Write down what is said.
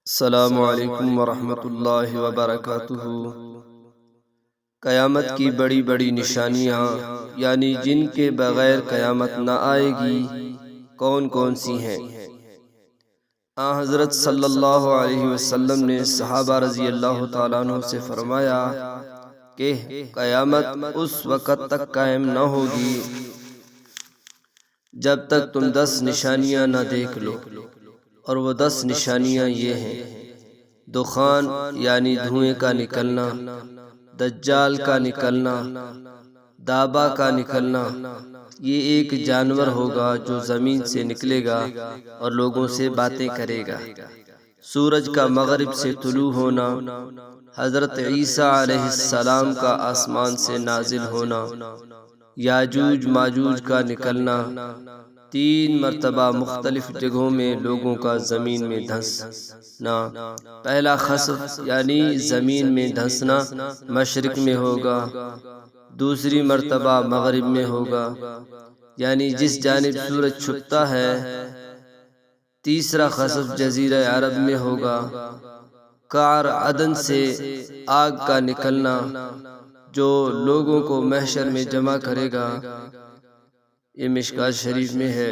السلام علیکم ورحمۃ اللہ وبرکاتہ۔ قیامت کی بڑی بڑی نشانیاں یعنی جن کے بغیر قیامت نہ آئے گی کون کون سی ہیں؟ حضرت صلی اللہ علیہ وسلم نے صحابہ رضی اللہ تعالیٰ عنہ سے فرمایا کہ قیامت اس وقت تک قائم نہ ہوگی جب تک تم 10 نشانیاں نہ دیکھ لو، اور وہ 10 نشانیاں یہ ہیں: دخان یعنی دھوئیں کا نکلنا، دجال کا نکلنا، دابا کا نکلنا، یہ ایک جانور ہوگا جو زمین سے نکلے گا اور لوگوں سے باتیں کرے گا، سورج کا مغرب سے طلوع ہونا، حضرت عیسیٰ علیہ السلام کا آسمان سے نازل ہونا، یاجوج ماجوج کا نکلنا، 3 مرتبہ مختلف جگہوں میں لوگوں کا زمین میں دھنسنا۔ پہلا خسف یعنی زمین میں دھنسنا مشرق میں ہوگا، دوسری مرتبہ مغرب میں ہوگا یعنی جس جانب سورج چھپتا ہے، تیسرا خسف جزیرہ عرب میں ہوگا، قعر عدن سے آگ کا نکلنا جو لوگوں کو محشر میں جمع کرے گا، یہ مشکوٰۃ شریف میں ہے۔